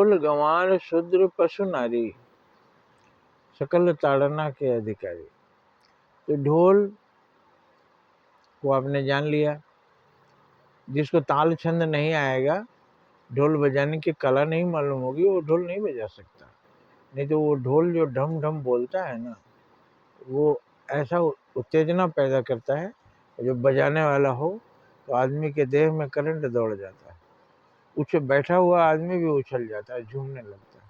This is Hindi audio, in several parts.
ढोल गंवार शूद्र पशु नारी, सकल ताड़ना के अधिकारी। तो ढोल को आपने जान लिया, जिसको ताल छंद नहीं आएगा, ढोल बजाने की कला नहीं मालूम होगी, वो ढोल नहीं बजा सकता। नहीं तो वो ढोल जो ढम ढम बोलता है ना, वो ऐसा उत्तेजना पैदा करता है, जो बजाने वाला हो तो आदमी के देह में करंट दौड़ जाता है, उसे बैठा हुआ आदमी भी उछल जाता है, झूमने लगता है।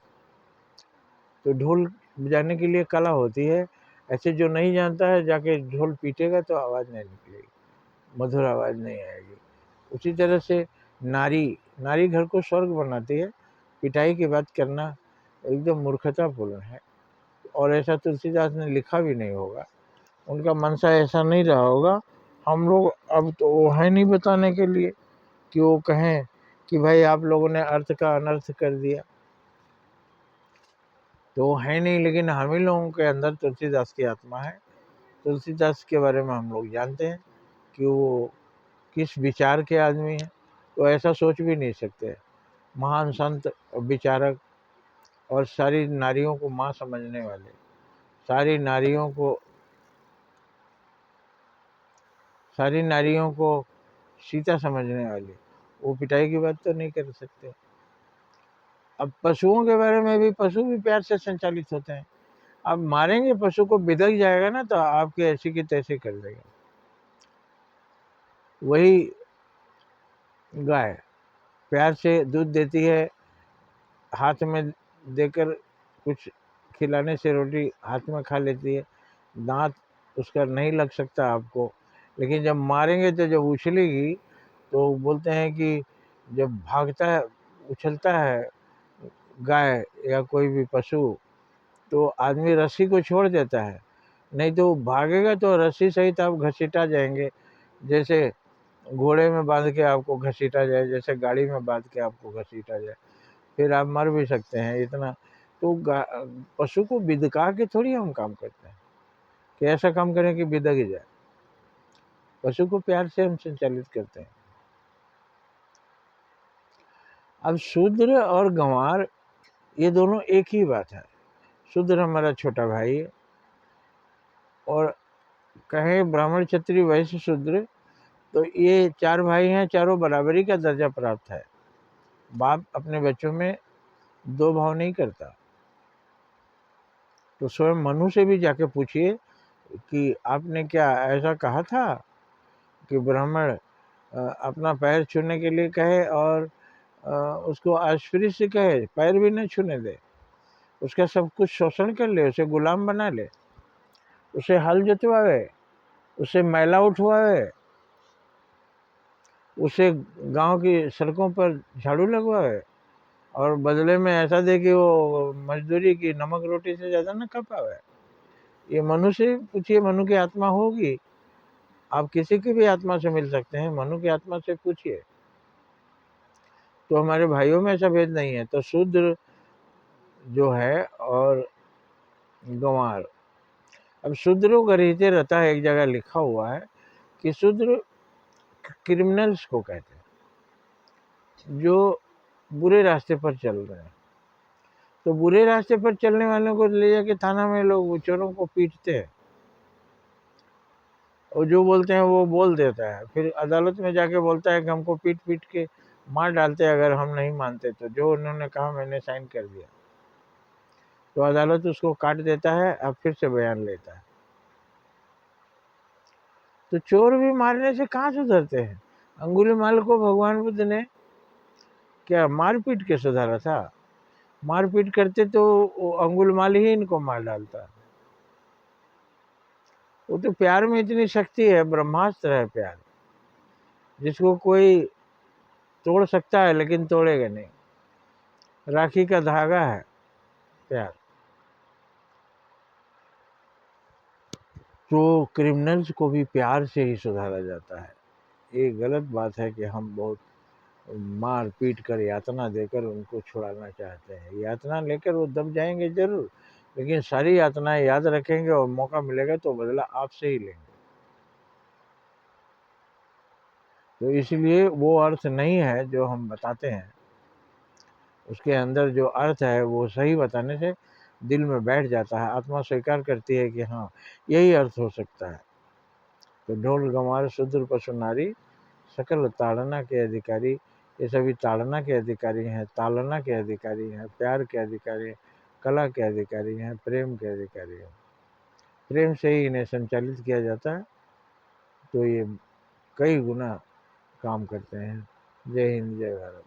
तो ढोल बजाने के लिए कला होती है। ऐसे जो नहीं जानता है जाके ढोल पीटेगा तो आवाज़ नहीं निकलेगी, मधुर आवाज़ नहीं आएगी। उसी तरह से नारी घर को स्वर्ग बनाती है। पिटाई की बात करना एकदम मूर्खतापूर्ण है, और ऐसा तुलसीदास ने लिखा भी नहीं होगा, उनका मनसा ऐसा नहीं रहा होगा। हम लोग अब तो वो है नहीं बताने के लिए कि वो कहें कि भाई आप लोगों ने अर्थ का अनर्थ कर दिया, तो वो है नहीं। लेकिन हम ही लोगों के अंदर तुलसीदास की आत्मा है। तुलसीदास के बारे में हम लोग जानते हैं कि वो किस विचार के आदमी हैं, तो ऐसा सोच भी नहीं सकते। महान संत, विचारक और सारी नारियों को माँ समझने वाले, सारी नारियों को सीता समझने वाले, वो पिटाई की बात तो नहीं कर सकते। अब पशुओं के बारे में भी, पशु भी प्यार से संचालित होते हैं। आप मारेंगे पशु को, बिदक जाएगा ना तो आपके ऐसी की तैसी कर देगा। वही गाय प्यार से दूध देती है, हाथ में देकर कुछ खिलाने से रोटी हाथ में खा लेती है, दांत उसका नहीं लग सकता आपको, लेकिन जब मारेंगे तो जब उछलेगी तो बोलते हैं कि जब भागता है, उछलता है गाय या कोई भी पशु, तो आदमी रस्सी को छोड़ देता है, नहीं तो भागेगा तो रस्सी सहित आप घसीटा जाएंगे। जैसे घोड़े में बांध के आपको घसीटा जाए, जैसे गाड़ी में बांध के आपको घसीटा जाए, फिर आप मर भी सकते हैं इतना। तो पशु को बिदका के थोड़ी हम काम करते हैं कि ऐसा काम करें कि बिदक ही जाए। पशु को प्यार से हम संचालित करते हैं। अब शूद्र और गंवार ये दोनों एक ही बात है। शूद्र हमारा छोटा भाई है, और कहें ब्राह्मण क्षत्रिय वैश्य शूद्र, तो ये चार भाई हैं, चारों बराबरी का दर्जा प्राप्त है। बाप अपने बच्चों में दो भाव नहीं करता। तो स्वयं मनु से भी जाके पूछिए कि आपने क्या ऐसा कहा था कि ब्राह्मण अपना पैर छूने के लिए कहे और उसको अस्पृश्य कहे, पैर भी न छूने दे, उसका सब कुछ शोषण कर ले, उसे गुलाम बना ले, उसे हल जोतवावे, उसे मैला उठवावे, उसे गांव की सड़कों पर झाड़ू लगवावे, और बदले में ऐसा दे कि वो मजदूरी की नमक रोटी से ज़्यादा न खा पावे। ये मनु से पूछिए, मनु की आत्मा होगी। आप किसी की भी आत्मा से मिल सकते हैं, मनु की आत्मा से पूछिए। तो हमारे भाइयों में ऐसा भेद नहीं है। तो शूद्र जो है और गंवार, अब शूद्रों का रीते रहता है, एक जगह लिखा हुआ है कि शूद्र क्रिमिनल्स को कहते हैं, जो बुरे रास्ते पर चल रहे हैं। तो बुरे रास्ते पर चलने वालों को ले जाके थाना में लोग चोरों को पीटते हैं, और जो बोलते हैं वो बोल देता है, फिर अदालत में जाके बोलता है कि हमको पीट पीट के मार डालते हैं अगर हम नहीं मानते तो, जो उन्होंने कहा मैंने साइन कर दिया। तो अदालत उसको काट देता है, अब फिर से बयान लेता है। तो चोर भी मारने से कहाँ सुधरते हैं। अंगुलीमाल को भगवान बुद्ध ने क्या मारपीट के सुधारा था? मारपीट करते तो अंगुलीमाल ही इनको मार डालता। वो तो प्यार में इतनी शक्ति है, ब्रह्मास्त्र है प्यार, जिसको कोई तोड़ सकता है लेकिन तोड़ेगा नहीं। राखी का धागा है प्यार। तो क्रिमिनल्स को भी प्यार से ही सुधारा जाता है। ये गलत बात है कि हम बहुत मार पीट कर, यातना देकर उनको छुड़ाना चाहते हैं। यातना लेकर वो दब जाएंगे जरूर, लेकिन सारी यातनाएं याद रखेंगे और मौका मिलेगा तो बदला आपसे ही लेंगे। तो इसलिए वो अर्थ नहीं है जो हम बताते हैं, उसके अंदर जो अर्थ है वो सही बताने से दिल में बैठ जाता है, आत्मा स्वीकार करती है कि हाँ यही अर्थ हो सकता है। तो ढोल गंवार शूद्र पशु नारी सकल ताड़ना के अधिकारी, ये सभी ताड़ना के अधिकारी हैं, ताड़ना के अधिकारी हैं, प्यार के अधिकारी हैं, कला के अधिकारी हैं, प्रेम के अधिकारी हैं। प्रेम से ही इन्हें संचालित किया जाता है, तो ये कई गुना काम करते हैं। जय हिंद, जय भारत।